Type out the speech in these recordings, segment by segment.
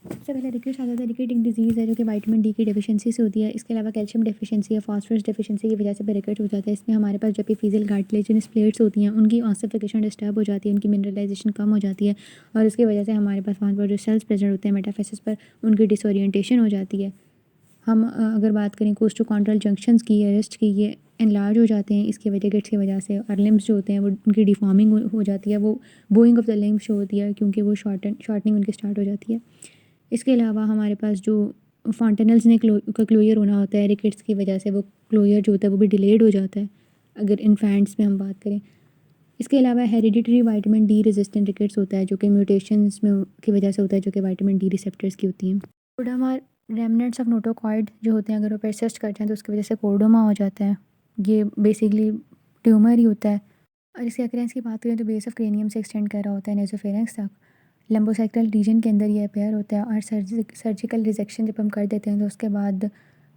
सबसे पहले रिकेट्स आ जाता है। रिकेट एक डिजीज़ है जो कि विटामिन डी की डेफिशिएंसी से होती है। इसके अलावा कैल्शियम डेफिशिएंसी या फास्फोरस डेफिशिएंसी की वजह से भी रिकेट हो जाता है। इसमें हमारे पास जो एपिफिजियल कार्टिलेजिनस प्लेट्स होती हैं उनकी ऑसिफिकेशन डिस्टर्ब हो जाती है, उनकी मिनरलाइजेशन कम हो जाती है और इसकी वजह से हमारे पास वहाँ पर जो सेल्स प्रेजेंट होते हैं मेटाफेसिस पर, उनकी डिसोरिएंटेशन हो जाती है। हम अगर बात करें कोस्टोकॉन्ड्रल जंक्शंस की या रिस्ट की, ये एनलार्ज हो जाते हैं इसके रिकेट्स की वजह से। और लिम्स जो होते हैं वो उनकी डिफॉर्मिंग हो जाती है, वो बोइंग ऑफ द लिम्स जो होती है क्योंकि वो शॉर्टनिंग उनकी स्टार्ट हो जाती है। इसके अलावा हमारे पास जो फॉन्टेनल्स ने का क्लोयर होना होता है रिकेट्स की वजह से, वो क्लोयर जो होता है वो भी डिलेड हो जाता है अगर इन्फेंट्स में हम बात करें। इसके अलावा hereditary vitamin D resistant rickets होता है जो कि म्यूटेशंस में की वजह से होता है, जो कि विटामिन डी रिसेप्टर्स की होती हैं। कोडोमा रेमनेंट्स ऑफ नोटोकॉइड जो होते हैं अगर वो परसिस्ट करते हैं तो उसकी वजह से कोडोमा हो जाता है। ये बेसिकली ट्यूमर ही होता है। और इसके अक्रेंस की बात करें तो बेस ऑफ क्रेनियम से एक्सटेंड कर रहा होता है नेसोफेरेंक्स तक। लंबोसेक्टल रीजन के अंदर ये अपेयर होता है और सर्जिकल रिजेक्शन जब हम कर देते हैं तो उसके बाद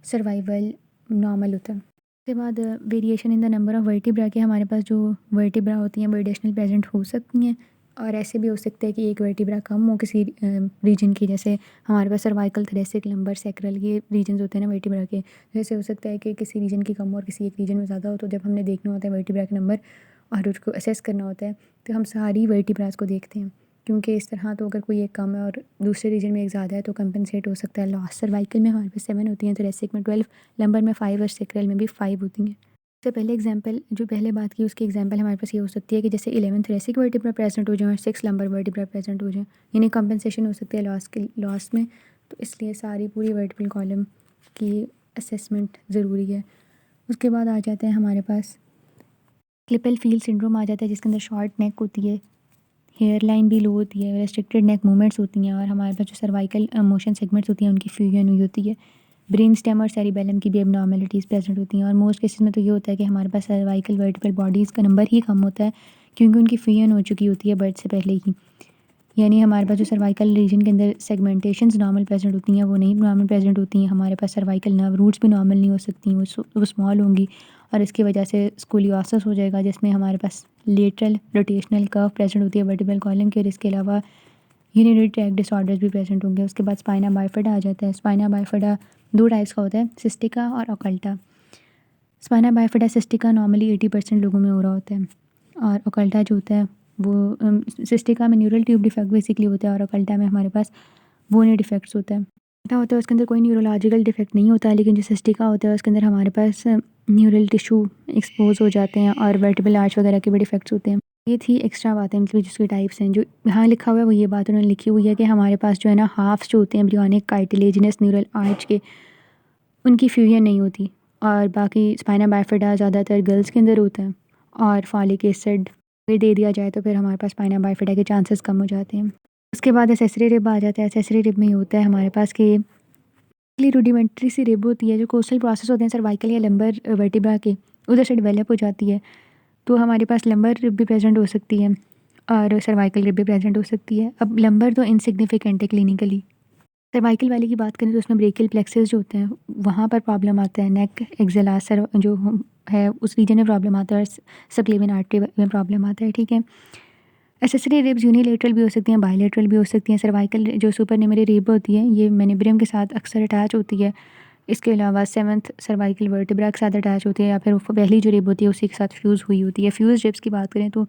सर्वाइवल नॉर्मल होता है। उसके बाद variation in the number of vertebra के हमारे पास जो वर्टिब्रा होती हैं वो एडिशनल प्रेजेंट हो सकती हैं और ऐसे भी हो सकता है कि एक वर्टिब्रा कम हो किसी रीजन की। जैसे हमारे पास सर्वाइकल, थोरेसिक, लंबर, सैक्रल ये रीजन होते हैं ना वर्टिब्रा के। जैसे हो सकता है कि किसी रीजन की कम हो और किसी एक रीजन में ज़्यादा हो, तो जब हमने देखना होता है वर्टिब्रा के नंबर और उसको असेस करना होता है तो हम सारी वर्टिब्रास को देखते हैं, क्योंकि इस तरह तो अगर कोई एक कम है और दूसरे रीजन में एक ज़्यादा है तो कंपनसेट हो सकता है लॉस। सर्वाइकल में हमारे पास 7 होती हैं, थोरेसिक में 12, लंबर में 5 और सैक्रल में भी 5 होती हैं। सबसे पहले एग्जांपल जो पहले बात की उसकी एग्जांपल हमारे पास ये हो सकती है कि जैसे 11 थोरेसिक वर्टिब्रा प्रेजेंट हो जाए और 6 लंबर वर्टिब्रा प्रेजेंट हो जाए, यानी कंपनसेशन हो सकती है लॉस में। तो इसलिए सारी पूरी वर्टिब्रल कॉलम की असेसमेंट ज़रूरी है। उसके बाद आ जाता है हमारे पास क्लिपल फील्ड सिंड्रोम आ जाता है, जिसके अंदर शॉर्ट नेक होती है, हेयर लाइन भी लो होती है, रेस्ट्रिक्टेड नेक मूवमेंट्स होती हैं और हमारे पास जो सर्वाइकल मोशन सेगमेंट्स होती हैं उनकी फ्यूजन हुई होती है। ब्रेन स्टेम और सेरिबेलम की भी एबनॉर्मेलिटीज़ प्रेजेंट होती हैं और मोस्ट केसेस में तो ये होता है कि हमारे पास सर्वाइकल वर्टिब्रल बॉडीज़ का नंबर ही कम होता है क्योंकि उनकी फ्यूजन हो चुकी होती है बर्थ से पहले ही। यानी हमारे पास जो सर्वाइकल रीजन के अंदर सेगमेंटेशंस नॉर्मल प्रेजेंट होती हैं वो नहीं नॉर्मल प्रेजेंट होती हैं। हमारे पास सर्वाइकल नर्व रूट्स भी नॉर्मल नहीं हो सकती, वो स्मॉल होंगी और इसकी वजह से स्कोलियोसिस हो जाएगा, जिसमें हमारे पास लेटरल रोटेशनल कर्व प्रेजेंट होती है वर्टिब्रल कॉलम की और इसके अलावा यूरिनरी ट्रैक्ट डिसऑर्डर्स भी प्रेजेंट होंगे। उसके बाद स्पाइना बाइफिडा आ जाता है। स्पाइना बाइफिडा 2 टाइप्स का होता है, सिस्टिका और occulta. Spina bifida cystica normally 80% लोगों में हो रहा होता है और ओकल्टा जो होता है वो सिस्टिका में न्यूरल ट्यूब डिफेक्ट बेसिकली होता है और ओकल्टा में हमारे पास बोनी डिफेक्ट्स होता है। ओकल्टा होता है उसके अंदर कोई न्यूरोलॉजिकल डिफेक्ट नहीं होता है, लेकिन जो सिस्टिका होता है उसके अंदर हमारे पास न्यूरल टिश्यू एक्सपोज हो जाते हैं और वर्टिब्रल आर्च वगैरह के भी डिफेक्ट्स होते हैं। ये थी एक्स्ट्रा बातें, मतलब जिसकी टाइप्स हैं। जो यहाँ लिखा हुआ है वो ये बात उन्होंने लिखी हुई है कि हमारे पास जो है ना हाफ्स जो होते हैं एम्ब्रियोनिक कार्टिलेजिनस न्यूरल आर्च के, उनकी फ्यूजन नहीं होती और बाकी स्पाइना बाइफिडा ज़्यादातर गर्ल्स के अंदर होता है और फॉलिक एसिड दे दिया जाए तो फिर हमारे पास स्पाइना बाइफिडा के चांसेस कम हो जाते हैं। उसके बाद एसेसरी रिब आ जाता है। एसेसरी रिब में ये होता है हमारे पास कि रूडिमेंट्री सी रिब होती है जो कोस्टल प्रोसेस होते हैं सर्वाइकल या लंबर वर्टिब्रा के, उधर से डेवलप हो जाती है। तो हमारे पास लंबर रिब भी प्रेजेंट हो सकती है और सर्वाइकल रिब भी प्रेजेंट हो सकती है। अब लंबर तो इनसिग्निफिकेंट है क्लिनिकली। सर्वाइकल वाले की बात करें तो उसमें ब्रेकियल प्लेक्सेस जो होते हैं वहाँ पर प्रॉब्लम आता है, नेक एक्सेलासर जो है उस रीजन में प्रॉब्लम आता है और सबक्लेवियन आर्टरी में प्रॉब्लम आता है। ठीक है। एसेसरी रिब्स यूनिलेटरल भी हो सकती हैं, बायलेटरल भी हो सकती हैं। सर्वाइकल जो सुपरनिमरी रिब होती है ये मेनिब्रियम के साथ अक्सर अटैच होती है। इसके अलावा 7th सर्वाइकल वर्टिब्रा के साथ अटैच होती है या फिर पहली जो रिब होती है उसी के साथ फ्यूज़ हुई होती है। फ्यूज़ रिब्स की बात करें तो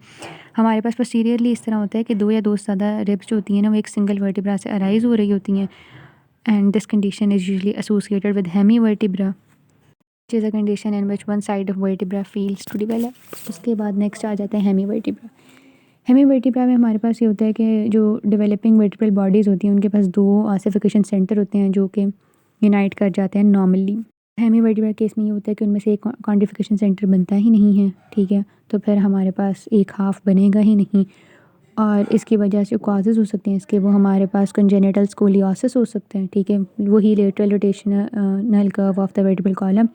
हमारे पास पोस्टीरियरली इस तरह होता है कि 2 या 2 से ज़्यादा रिब्स जो होती हैं ना वो एक सिंगल वर्टिब्रा से अराइज हो रही होती हैं and this condition is usually associated with hemivertebra, which is a condition in which one side of vertebra fails to develop. उसके बाद नेक्स्ट आ जाता है हेमीवर्टिब्रा। हेमीवर्टिब्रा में हमारे पास ये होता है कि जो डेवलपिंग वर्टिब्रल बॉडीज़ होती हैं उनके पास 2 ऑसिफिकेशन सेंटर होते हैं जो कि यूनाइट कर जाते हैं नॉर्मली। हेमीवर्टिब्रा केस में ये होता है कि उनमें से एक क्वांटिफिकेशन सेंटर बनता ही नहीं है। ठीक है, तो फिर हमारे पास एक हाफ बनेगा ही नहीं और इसकी वजह से कॉजेज़ हो सकते हैं इसके, वो हमारे पास कंजेनिटल स्कोलियोसिस हो सकते हैं। ठीक है, वही lateral rotational curve of the vertebral column.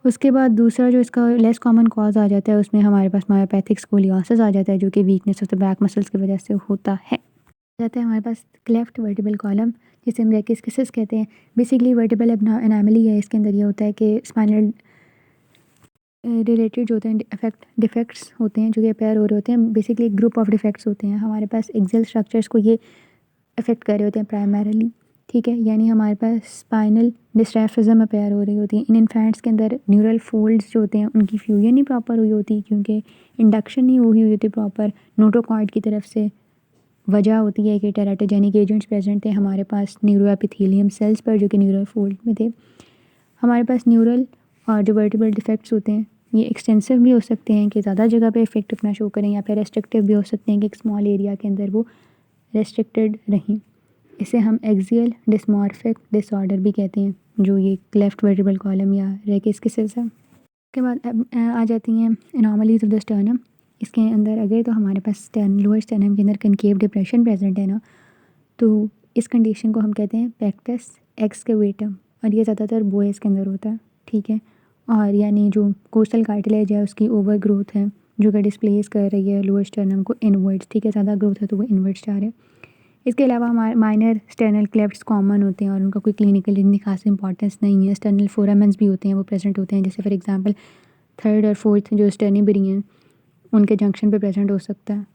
उसके बाद दूसरा जो इसका लेस कॉमन कॉज आ जाता है उसमें हमारे पास मायोपैथिक स्कोलियोसिस आ जाता है जो कि weakness of the back muscles की वजह से होता है। जाता है हमारे पास क्लेफ्ट वर्टिब्रल कॉलम जिसे हम ब्रैकिस्किसिस कहते हैं। बेसिकली वर्टिब्रल एनामली है। इसके अंदर ये होता है कि स्पाइनल रिलेटेड जो होते हैं डिफेक्ट्स होते हैं जो कि अपेयर हो रहे होते हैं। बेसिकली एक ग्रुप ऑफ डिफेक्ट्स होते हैं। हमारे पास एक्सेल स्ट्रक्चर्स को ये इफ़ेक्ट कर रहे होते हैं प्राइमरीली, ठीक है। यानी हमारे पास स्पाइनल डिस्ट्रैफिज्म अपेयर हो रही होती है। इन इन्फेंट्स के अंदर न्यूरल फोल्ड्स जो होते हैं उनकी फ्यूजन नहीं प्रॉपर हुई होती, क्योंकि इंडक्शन नहीं हुई होती प्रॉपर नोटोकॉर्ड की तरफ से। वजह होती है कि टेराटोजेनिक एजेंट्स प्रेजेंट थे हमारे पास न्यूरो एपिथेलियम सेल्स पर, जो कि न्यूरल फोल्ड में थे। हमारे पास न्यूरल और जो वर्टिब्रल डिफेक्ट्स होते हैं ये एक्सटेंसिव भी हो सकते हैं कि ज़्यादा जगह पे इफेक्ट अपना शो करें, या फिर रेस्ट्रिक्टिव भी हो सकते हैं कि एक स्मॉल एरिया के अंदर वो रेस्ट्रिक्टेड रहें। इसे हम एक्सियल डिस्मॉर्फिक डिसऑर्डर भी कहते हैं, जो ये लेफ्ट वर्टिब्रल कॉलम या रेकिस्किसिस है। उसके बाद अब आ जाती हैं एनॉमलीज ऑफ द स्टर्नम। इसके अंदर अगर तो हमारे पास लोअर स्टर्नम के अंदर कनकेव डिप्रेशन प्रेजेंट है ना, तो इस कंडीशन को हम कहते हैं पेक्टस एक्सकवेटम, और ये ज़्यादातर बॉयज़ के अंदर होता है, ठीक है। और यानी जो कोस्टल कार्टिलेज है उसकी ओवर ग्रोथ है, जो कि डिस्प्लेस कर रही है लोअर स्टर्नम को इनवर्ड्स, ठीक है। ज़्यादा ग्रोथ है तो वो इनवर्ड्स जा रहे हैं। इसके अलावा हमारे माइनर स्टर्नल क्लेफ्ट्स कॉमन होते हैं और उनका कोई क्लिनिकल इतनी खास इंपॉर्टेंस नहीं है। स्टर्नल फोरामेंस भी होते हैं, वो प्रेजेंट होते हैं, जैसे फॉर एग्जांपल थर्ड और फोर्थ जो स्टर्निबरी हैं उनके जंक्शन पे प्रेजेंट हो सकता है।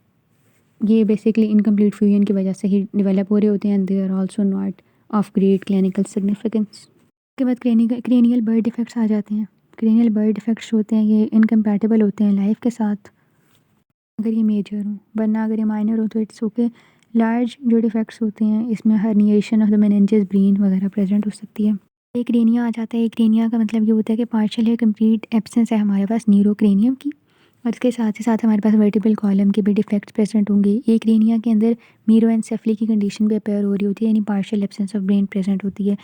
ये बेसिकली इनकम्प्लीट फ्यूजन की वजह से ही डेवलप हो रहे होते हैं, they are also not of great clinical significance. उसके बाद क्रेनियल बर्ड डिफेक्ट्स आ जाते हैं। क्रेनियल बर्ड डिफेक्ट्स होते हैं ये इनकम्पैटिबल होते हैं लाइफ के साथ, अगर ये मेजर हो, वरना अगर ये माइनर हो तो इट्स ओके। लार्ज जो डिफेक्ट्स होते हैं इसमें herniation of the meninges brain वगैरह प्रेजेंट हो सकती है। एक रेनिया आ जाता है। एक रेनिया का मतलब ये होता है कि पार्शियल या कंप्लीट एब्सेंस है हमारे पास न्यूरोक्रेनियम की, और इसके साथ ही साथ हमारे पास वर्टिब्रल कॉलम के भी डिफेक्ट्स प्रेजेंट होंगे। एक रेनिया के अंदर मीरोएन्सेफली की कंडीशन भी अपेयर हो रही होती है, यानी partial absence of brain present होती है।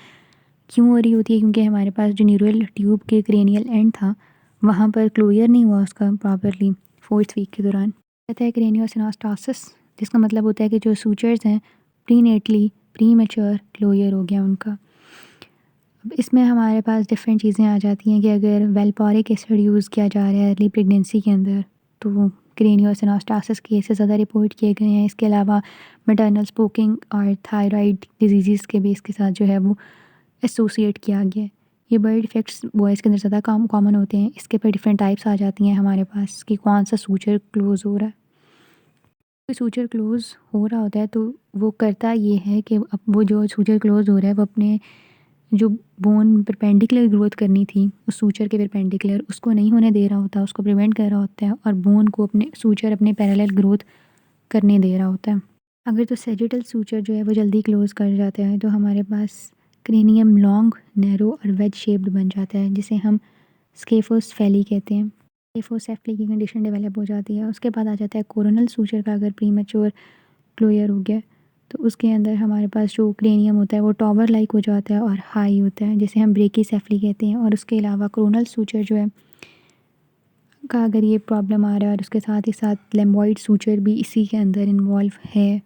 क्यों हो रही होती है? क्योंकि हमारे पास जो न्यूरल ट्यूब के क्रेनियल एंड था वहाँ पर क्लोजर नहीं हुआ उसका प्रॉपरली 4th वीक के दौरान। कहता है क्रेनियोसिनास्टासिस, जिसका मतलब होता है कि जो सूचर्स हैं प्रीनेटली प्री मैच्योर क्लोजर हो गया उनका। अब इसमें हमारे पास डिफरेंट चीज़ें आ जाती हैं कि अगर वेलपोरिक एसिड यूज़ किया जा रहा है अर्ली प्रेगनेंसी के अंदर तो क्रेनियोसिनास्टासिस केसेस ज़्यादा रिपोर्ट किए गए हैं। इसके अलावा मैटरनल स्पोकिंग और थायराइड डिजीज़ के भी इसके साथ जो है वो एसोसिएट किया गया है। ये बर्ड डिफेक्ट्स बॉयज़ के अंदर ज़्यादा कॉमन होते हैं। इसके पर डिफरेंट टाइप्स आ जाती हैं हमारे पास कि कौन सा सूचर क्लोज हो रहा है। कोई सूचर क्लोज हो रहा होता है तो वो करता ये है कि अब वो जो सूचर क्लोज हो रहा है वो अपने जो बोन परपेंडिकुलर ग्रोथ करनी थी उस सूचर के परपेंडिकुलर उसको नहीं होने दे रहा होता, उसको प्रिवेंट कर रहा होता है, और बोन को अपने सूचर अपने पैरेलल ग्रोथ करने दे रहा होता है। अगर तो सेजिटल सूचर जो है वो जल्दी क्लोज कर जाते हैं तो हमारे पास क्रेनियम लॉन्ग नैरो और वेज शेप्ड बन जाता है, जिसे हम स्केफोस्फेली कहते हैं। स्केफोसेफली की कंडीशन डेवलप हो जाती है। उसके बाद आ जाता है कोरोनल सूचर का अगर प्रीमेच्योर क्लोयर हो गया तो उसके अंदर हमारे पास जो क्रेनियम होता है वो टॉवर लाइक हो जाता है और हाई होता है, जिसे हम ब्रेकीसेफली कहते हैं। और उसके अलावा कोरोनल सूचर जो है का अगर ये प्रॉब्लम आ रहा है और उसके साथ ही साथ लेम्बॉइड सूचर भी इसी के अंदर इन्वॉल्व है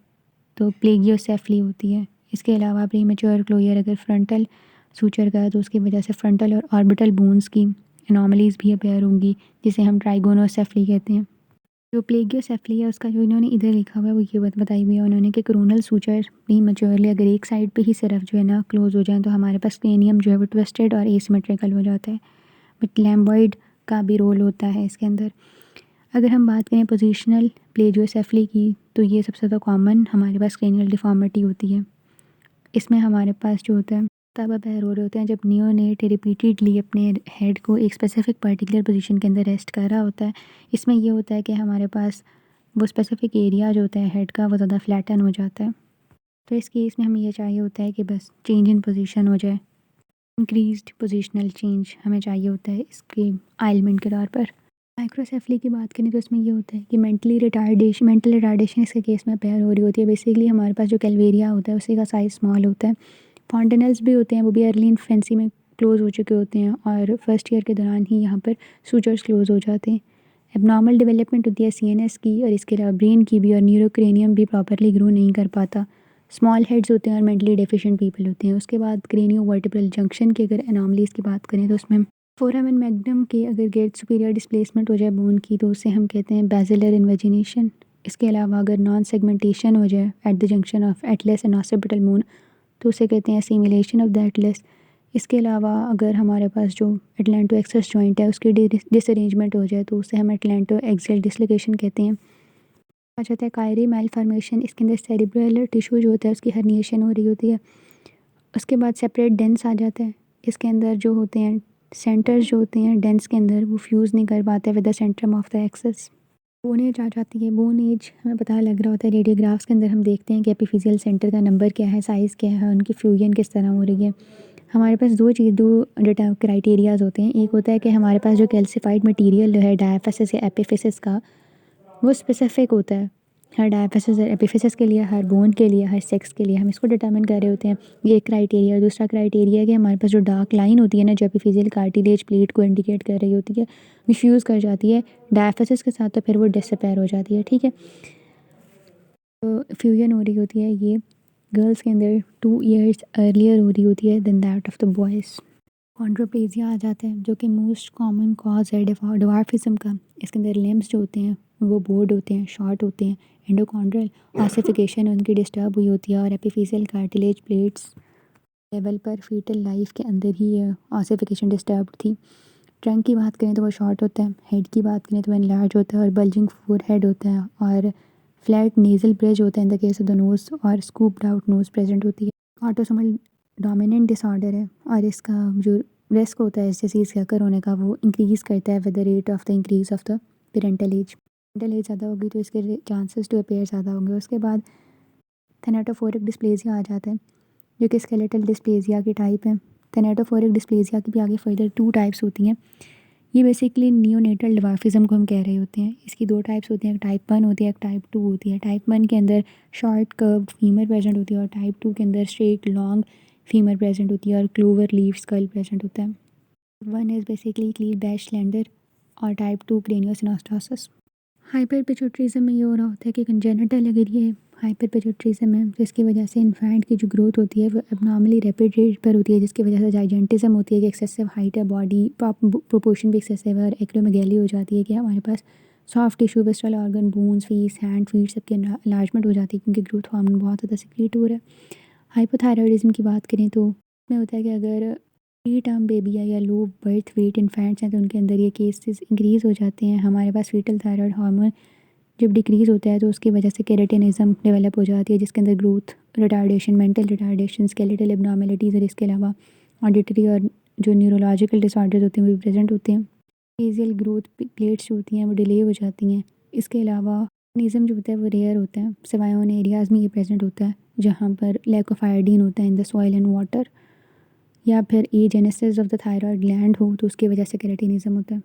तो प्लेगियोसेफली होती है। इसके अलावा प्रीमेच्योर क्लोयर अगर फ्रंटल सूचर का है तो उसकी वजह से फ्रंटल और ऑर्बिटल बोन्स की एनॉमलीज भी अपेयर होंगी, जिसे हम ट्राइगोनोसेफली कहते हैं। जो प्लेगियोसेफली है उसका जो इन्होंने इधर लिखा हुआ है वो ये बताई हुई है उन्होंने कि कोरोनल सूचर प्रीमेच्योरली अगर एक साइड पे ही सिर्फ जो है ना क्लोज हो जाए तो हमारे पास क्रेनियम जो है वो ट्विस्टेड और एसिमेट्रिकल हो जाता है। बट लैम्बॉइड का भी रोल होता है इसके अंदर। अगर हम बात करें पोजिशनल प्लेजियोसेफली की तो ये सबसे ज़्यादा कॉमन हमारे पास क्रेनियल डिफॉर्मिटी होती है। इसमें हमारे पास जो होता है तब अपेयर हो रहे होते हैं जब नियोनेट रिपीटेडली अपने हेड को एक स्पेसिफिक पर्टिकुलर पोजीशन के अंदर रेस्ट कर रहा होता है। इसमें ये होता है कि हमारे पास वो स्पेसिफिक एरिया जो होता है हेड का वो ज़्यादा फ्लैटन हो जाता है। तो इस केस में हमें ये चाहिए होता है कि बस चेंज इन पोजीशन हो जाए, इंक्रीज्ड पोजीशनल चेंज हमें चाहिए होता है इसके आइलमेंट के तौर पर। माइक्रोसेफली की बात करें तो इसमें ये होता है कि मेंटल रिटार्डेशन इसके केस में अपेयर हो रही होती है। बेसिकली हमारे पास जो कैलवेरिया होता है उसी का साइज़ स्मॉल होता है। फॉन्टेनल्स भी होते हैं, वो भी अर्ली इन्फेंसी में क्लोज़ हो चुके होते हैं और फर्स्ट ईयर के दौरान ही यहाँ पर सूचर्स क्लोज़ हो जाते हैं। एबनॉर्मल डेवलपमेंट होती है सीएनएस की और इसके अलावा ब्रेन की भी, और न्यूरोक्रेनियम भी प्रॉपरली ग्रो नहीं कर पाता। स्मॉल हेड्स होते हैं और मेंटली डेफिशिएंट पीपल होते हैं। उसके बाद क्रेनियो वर्टिब्रल जंक्शन की अगर एनॉमलीज़ की बात करें तो उसमें फोरामेन मैग्नम के अगर गेट सुपीरियर डिस्प्लेसमेंट हो जाए बोन की तो उसे हम कहते हैं बेसिलर इन्वेजिनेशन। इसके अलावा अगर नॉन सेगमेंटेशन हो जाए at the junction of Atlas and occipital bone तो उसे कहते हैं असिमिलेशन ऑफ द एटलस। इसके अलावा अगर हमारे पास जो एटलांटो एक्सेस जॉइंट है उसकी डिसअरेंजमेंट हो जाए तो उसे हम एटलांटो एक्सियल डिसलोकेशन कहते हैं। आ जाता है कायरी मेलफॉर्मेशन, इसके अंदर सेरिब्रल टिश्यू जो होता है उसकी हर्निएशन हो रही होती है। उसके बाद सेपरेट डेंस आ जाता है, इसके अंदर जो होते हैं सेंटर्स जो होते हैं डेंस के अंदर वो फ्यूज़ नहीं कर पाते with the centrum of the axis. Bone age आ जाती है। बोन एज हमें पता लग रहा होता है रेडियोग्राफ्स के अंदर, हम देखते हैं कि एपिफिजियल सेंटर का नंबर क्या है, साइज़ क्या है, उनकी फ्यूजन किस तरह हो रही है। हमारे पास दो डेटा क्राइटेरियाज होते हैं। एक होता है कि हमारे पास जो कैल्सिफाइड मटेरियल है डायाफिसिस या एपिफिसिस का, वो स्पेसिफिक होता है हर डायफिसिस और एपिफिसिस के लिए, हर बोन के लिए, हर सेक्स के लिए। हम इसको डिटरमिन कर रहे होते हैं, ये एक क्राइटेरिया। दूसरा क्राइटेरिया है कि हमारे पास जो डार्क लाइन होती है ना, जो एपिफिजियल कार्टिलेज प्लेट को इंडिकेट कर रही होती है, वो फ्यूज़ कर जाती है डायफिसिस के साथ, तो फिर वो डिसअपेयर हो जाती है। ठीक है, तो फ्यूजन हो रही होती है ये गर्ल्स के अंदर 2 years अर्लियर हो रही होती है then that of the boys. Chondroplasia आ जाता है जो कि मोस्ट कॉमन कॉज है डिवार्फिज्म का। इसके अंदर लिम्स जो होते हैं वो बोर्ड होते हैं, शॉर्ट होते हैं। एंडोकॉन्ड्रल ऑसिफिकेशन उनकी डिस्टर्ब हुई होती है और एपिफिशियल कार्टिलेज प्लेट्स लेवल पर फीटल लाइफ के अंदर ही ऑसिफिकेशन डिस्टर्ब थी। ट्रंक की बात करें तो वो शॉर्ट होता है, हेड की बात करें तो वो एनलार्ज होता है और बल्जिंग फोर हेड होता है, और फ्लैट नेज़ल ब्रिज होता है in the case of the nose, और स्कूप्ड आउट नोज़ प्रेजेंट होती है। ऑटोसोमल डोमिनेंट डिसऑर्डर है और इसका जो रिस्क होता है इस डिसीज़ के अकर होने का वो इंक्रीज़ करता है with the rate of the increase of the parental age. Parental age ज़्यादा होगी तो इसके चांसेस टू अपेयर ज़्यादा होंगे। उसके बाद थैनाटोफोरिक डिस्प्लेजिया आ जाता है जो कि स्केलेटल डिस्प्लेजिया की टाइप है। थैनाटोफोरिक डिस्प्लेजिया की भी आगे फर्दर 2 टाइप्स होती हैं। ये बेसिकली नियोनेटल डिवार्फिज्म को हम कह रहे होते हैं। इसकी 2 टाइप्स होती हैं, एक टाइप 1 होती है, एक टाइप 2 होती है। टाइप 1 के अंदर शॉर्ट कर्व्ड फीमर प्रेजेंट होती है और टाइप 2 के अंदर स्ट्रेट लॉन्ग फीमर प्रेजेंट होती है और क्लोवर लीफ स्कल प्रेजेंट होता है। 1 is basically cleave bash slender और टाइप 2 क्रेनियोसिनोस्टोसिस। हाइपर पिट्यूटरिज्म में ये हो रहा होता है कि कंजेनिटल अगर ये हाइपर पिट्यूटरिज्म है तो इसकी वजह से इन्फेंट की जो ग्रोथ होती है वो एबनॉर्मली रैपिड रेट पर होती है, जिसकी वजह से जाइजेंटिज्म होती है कि एक्सेसिव हाइट है, बॉडी प्रोपोर्शन भी एक्सेसिव है और एक्रोमेगैली हो जाती है कि हमारे पास soft tissue visceral organ bones face hand feet सबके इलाजमेंट हो जाती है क्योंकि ग्रोथ हार्मोन बहुत ज़्यादा सिक्रीट हो रहा है। हाइपोथायरॉयडिज्म की बात करें तो इसमें होता है कि अगर प्री टर्म बेबी है या लो बर्थ वेट इन्फेंट्स हैं तो उनके अंदर ये केसेस इंक्रीज़ हो जाते हैं। हमारे पास फीटल थायराइड हार्मोन जब डिक्रीज़ होता है तो उसकी वजह से केरेटिनिज्म डेवलप हो जाती है, जिसके अंदर growth retardation, mental retardation, skeletal abnormalities और इसके अलावा ऑडिटरी और जो न्यूरोलॉजिकल डिसऑर्डर्स होते हैं वो भी प्रेजेंट होते हैं। फेजियल ग्रोथ प्लेट्स जो होती हैं वो डिले हो जाती हैं। इसके अलावा निज़म जो होता है वो रेयर होता है, सिवाय उन एरियाज़ में ये प्रेजेंट होता है जहाँ पर लैक ऑफ आयोडीन होता है in the soil and water, या फिर agenesis of the thyroid gland हो तो उसकी वजह से केरेटिनिज्म होता है।